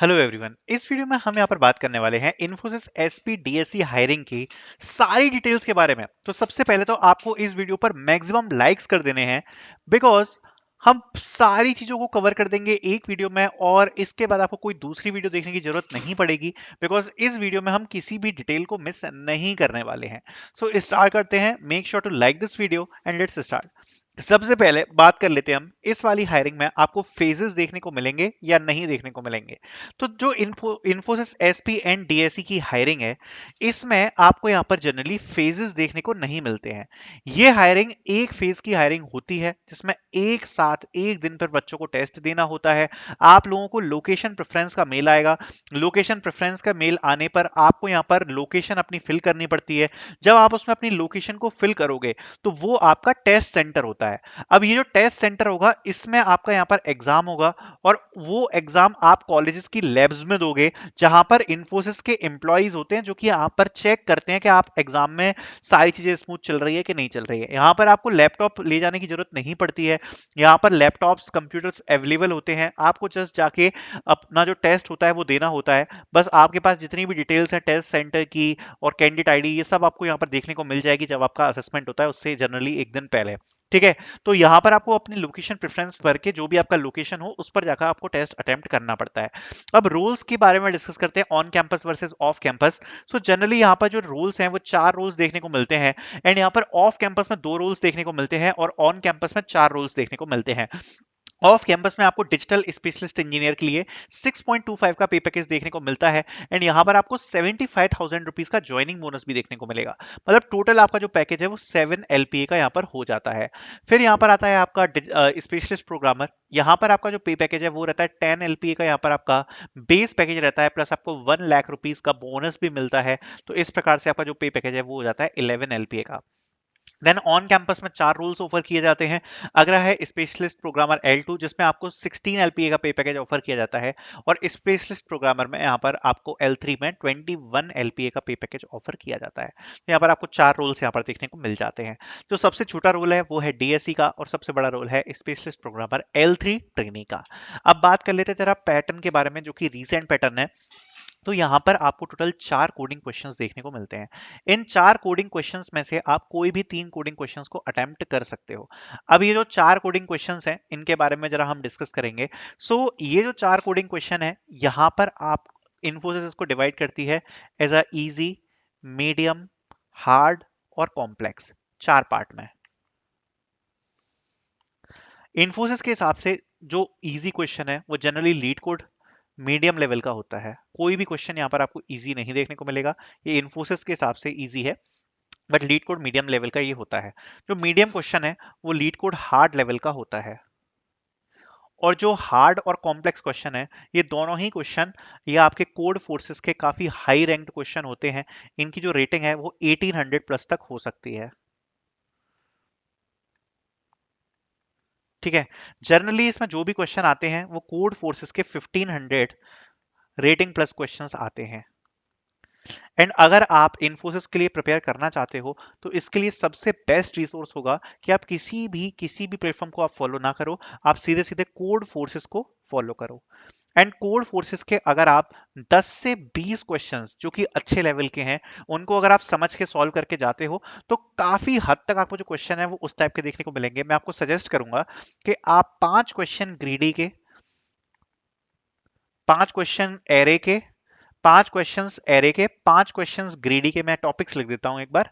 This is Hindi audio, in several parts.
Hello everyone. इस वीडियो में हम यहाँ पर बात करने वाले हैं इन्फोसिस एसपी डीएससी हायरिंग की सारी डिटेल्स के बारे में। तो सबसे पहले तो आपको इस वीडियो पर मैक्सिमम लाइक्स कर देने हैं, बिकॉज हम सारी चीजों को कवर कर देंगे एक वीडियो में और इसके बाद आपको कोई दूसरी वीडियो देखने की जरूरत नहीं पड़ेगी, बिकॉज इस वीडियो में हम किसी भी डिटेल को मिस नहीं करने वाले हैं। सो स्टार्ट करते हैं। Make sure to like this video and let's start. सबसे पहले बात कर लेते हैं हम इस वाली हायरिंग में आपको फेजेस देखने को मिलेंगे या नहीं देखने को मिलेंगे। तो जो इन्फोसिस एसपी एंड डीएससी की हायरिंग है, इसमें आपको यहाँ पर जनरली फेजेस देखने को नहीं मिलते हैं। ये हायरिंग एक फेज की हायरिंग होती है जिसमें एक साथ एक दिन पर बच्चों को टेस्ट देना होता है। आप लोगों को लोकेशन प्रेफरेंस का मेल आएगा। लोकेशन प्रेफरेंस का मेल आने पर आपको यहाँ पर लोकेशन अपनी फिल करनी पड़ती है। जब आप उसमें अपनी लोकेशन को फिल करोगे तो वो आपका टेस्ट सेंटर होता है। अब ये जो टेस्ट सेंटर होगा इसमें आपका यहाँ पर एग्जाम होगा और वो एग्जाम आप कॉलेजेस की लैब्स में दोगे, जहां पर इंफोसिस के एम्प्लॉइज होते हैं जो कि यहाँ पर चेक करते हैं कि आप एग्जाम में सारी चीजें स्मूथ चल रही है कि नहीं चल रही है। यहाँ पर आपको लैपटॉप ले जाने की जरूरत नहीं पड़ती है। यहाँ पर लैपटॉप्स कंप्यूटर्स अवेलेबल होते हैं। आपको जस्ट जाके अपना जो टेस्ट होता है वो देना होता है। बस आपके पास जितनी भी डिटेल्स है टेस्ट सेंटर की और कैंडिडेट आईडी, ये सब आपको यहाँ पर देखने को मिल जाएगी जब आपका असेसमेंट होता है उससे जनरली एक दिन पहले। ठीक है। तो यहाँ पर आपको अपनी लोकेशन प्रेफरेंस भर के जो भी आपका लोकेशन हो उस पर जाकर आपको टेस्ट अटेम्प्ट करना पड़ता है। अब रूल्स के बारे में डिस्कस करते हैं, on campus versus off campus. So generally यहाँ पर जो रूल्स हैं वो 4 रूल्स देखने को मिलते हैं एंड यहाँ पर ऑफ कैंपस में 2 रूल्स देखने को मिलते हैं और ऑन कैंपस में 4 रूल्स देखने को मिलते हैं। ऑफ कैंपस में आपको डिजिटल स्पेशलिस्ट इंजीनियर के लिए 6.25 का पे पैकेज देखने को मिलता है एंड यहाँ पर आपको 75,000 रुपीज का ज्वाइनिंग बोनस भी देखने को मिलेगा। मतलब टोटल आपका जो पैकेज है वो 7 एलपीए का यहाँ पर हो जाता है। फिर यहाँ पर आता है आपका स्पेशलिस्ट प्रोग्रामर। यहाँ पर आपका जो पे पैकेज है वो रहता है 10 एलपीए का। यहाँ पर आपका बेस पैकेज रहता है प्लस आपको 1 लाख रुपीज का बोनस भी मिलता है। तो इस प्रकार से आपका जो पे पैकेज है वो हो जाता है 11 एलपीए का। देन ऑन कैंपस में 4 रूल्स ऑफर किए जाते हैं। अगला है स्पेशलिस्ट प्रोग्रामर L2, जिसमें आपको 16 एलपीए का पे पैकेज ऑफर किया जाता है और स्पेशलिस्ट प्रोग्रामर में यहाँ पर आपको L3 में 21 एलपीए का पे पैकेज ऑफर किया जाता है। तो यहाँ पर आपको 4 रोल्स यहाँ पर देखने को मिल जाते हैं। जो सबसे छोटा रोल है वो है डीएससी का और सबसे बड़ा रोल है स्पेशलिस्ट प्रोग्रामर L3 ट्रेनी का। अब बात कर लेते हैं जरा पैटर्न के बारे में, जो कि रीसेंट पैटर्न है। तो यहाँ पर आपको टोटल 4 कोडिंग क्वेश्चंस देखने को मिलते हैं। इन 4 कोडिंग क्वेश्चंस में से आप कोई भी 3 कोडिंग क्वेश्चंस को अटेम्प्ट कर सकते हो। अब ये जो 4 कोडिंग क्वेश्चंस हैं इनके बारे में जरा हम डिस्कस करेंगे। सो ये जो 4 कोडिंग क्वेश्चन है, यहाँ पर आप इन्फोसिस इसको डिवाइड करती है as a easy, medium, hard और कॉम्प्लेक्स, 4 पार्ट में। इन्फोसिस के हिसाब से जो इजी क्वेश्चन है वो generally leet code medium level का होता है। कोई भी क्वेश्चन यहाँ पर आपको इजी नहीं देखने को मिलेगा। ये इन्फोसिस के हिसाब से इजी है, but leet code medium level का ये होता है। जो मीडियम क्वेश्चन है वो लीड कोड हार्ड लेवल का होता है। और जो हार्ड और कॉम्प्लेक्स क्वेश्चन है, ये दोनों ही क्वेश्चन ये आपके कोड फोर्सेस के काफी हाई रैंक्ड क्वेश्चन होते हैं। इनकी जो रेटिंग है वो 1800 प्लस तक हो सकती है। ठीक है। जनरली इसमें जो भी क्वेश्चन आते हैं वो कोड फोर्सेस के 1500 रेटिंग प्लस क्वेश्चंस आते हैं। एंड अगर आप इन्फोसिस के लिए प्रिपेयर करना चाहते हो तो इसके लिए सबसे बेस्ट रिसोर्स होगा कि आप किसी भी प्लेटफॉर्म को आप फॉलो ना करो, आप सीधे सीधे कोड फोर्सेस को फॉलो करो। एंड कोड फोर्सेस के अगर आप 10 से 20 क्वेश्चंस जो कि अच्छे लेवल के हैं उनको अगर आप समझ के सॉल्व करके जाते हो तो काफी हद तक आपको जो क्वेश्चन है वो उस टाइप के देखने को मिलेंगे। मैं आपको सजेस्ट करूंगा कि आप 5 क्वेश्चन ग्रीडी के, 5 क्वेश्चन एरे के, 5 क्वेश्चंस एरे के, 5 क्वेश्चंस ग्रीडी के। मैं टॉपिक्स लिख देता हूं एक बार।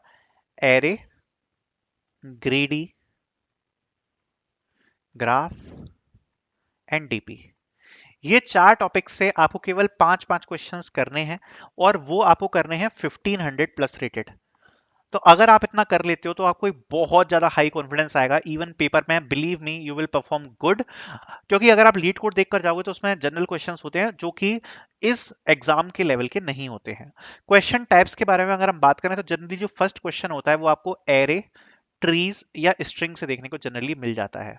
Array, greedy, graph and DP. ये 4 टॉपिक्स से आपको केवल 5-5 क्वेश्चंस करने हैं और वो आपको करने हैं 1500 प्लस रेटेड। तो अगर आप इतना कर लेते हो तो आपको एक बहुत ज्यादा हाई कॉन्फिडेंस आएगा इवन पेपर में। Believe me you will perform good. क्योंकि अगर आप लीड कोड देखकर जाओगे तो उसमें जनरल क्वेश्चंस होते हैं जो कि इस एग्जाम के लेवल के नहीं होते हैं। क्वेश्चन टाइप्स के बारे में अगर हम बात करें तो जनरली जो फर्स्ट क्वेश्चन होता है वो आपको एरे, ट्रीज या स्ट्रिंग से देखने को जनरली मिल जाता है।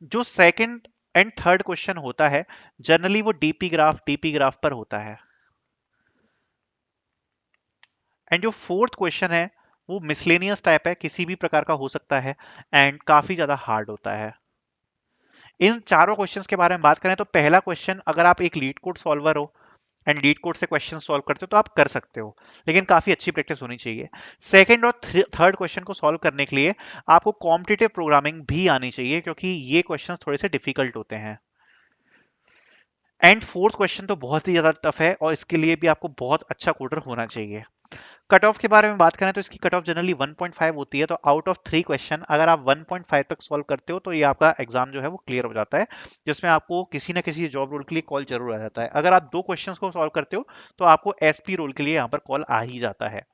जो सेकंड एंड थर्ड क्वेश्चन होता है जनरली वो डीपी ग्राफ पर होता है। एंड जो फोर्थ क्वेश्चन है वो मिसलेनियस टाइप है, किसी भी प्रकार का हो सकता है एंड काफी ज्यादा हार्ड होता है। इन चारों क्वेश्चंस के बारे में बात करें तो पहला क्वेश्चन, अगर आप एक लीड कोड सॉल्वर हो एंड लीड कोड से क्वेश्चन सॉल्व करते हो तो आप कर सकते हो, लेकिन काफी अच्छी प्रैक्टिस होनी चाहिए। सेकंड और थर्ड क्वेश्चन को सॉल्व करने के लिए आपको कॉम्पिटिटिव प्रोग्रामिंग भी आनी चाहिए, क्योंकि ये क्वेश्चंस थोड़े से डिफिकल्ट होते हैं। एंड फोर्थ क्वेश्चन तो बहुत ही ज्यादा टफ है, और इसके लिए भी आपको बहुत अच्छा कोडर होना चाहिए। कट ऑफ के बारे में बात करें तो इसकी कट ऑफ जनरली 1.5 होती है, तो आउट ऑफ 3 क्वेश्चन अगर आप 1.5 तक सॉल्व करते हो तो ये आपका एग्जाम जो है वो क्लियर हो जाता है, जिसमें आपको किसी ना किसी जॉब रोल के लिए कॉल जरूर आ जाता है। अगर आप 2 क्वेश्चंस को सॉल्व करते हो तो आपको एसपी रोल के लिए यहाँ पर कॉल आ ही जाता है।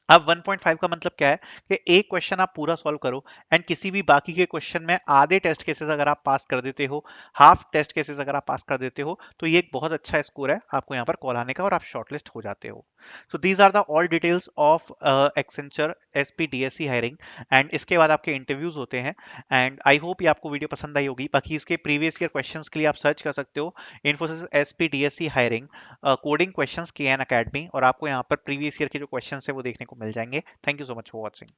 अब 1.5 का मतलब क्या है कि एक क्वेश्चन आप पूरा सॉल्व करो एंड किसी भी बाकी के क्वेश्चन में आधे टेस्ट केसेस अगर आप पास कर देते हो, हाफ टेस्ट केसेस अगर आप पास कर देते हो, तो ये एक बहुत अच्छा स्कोर है आपको यहाँ पर कॉल आने का और आप शॉर्टलिस्ट हो जाते हो। So these are the all details of Accenture SP DSC hiring, and इसके बाद आपके इंटरव्यूज होते हैं। एंड आई होप ये आपको वीडियो पसंद आई होगी। बाकी इसके प्रीवियस ईयर क्वेश्चंस के लिए आप सर्च कर सकते हो Infosys SP DSC hiring coding questions के एन अकेडमी, और आपको यहाँ पर प्रीवियस ईयर के जो क्वेश्चंस है वो देखने को मिल जाएंगे। Thank you so much for watching.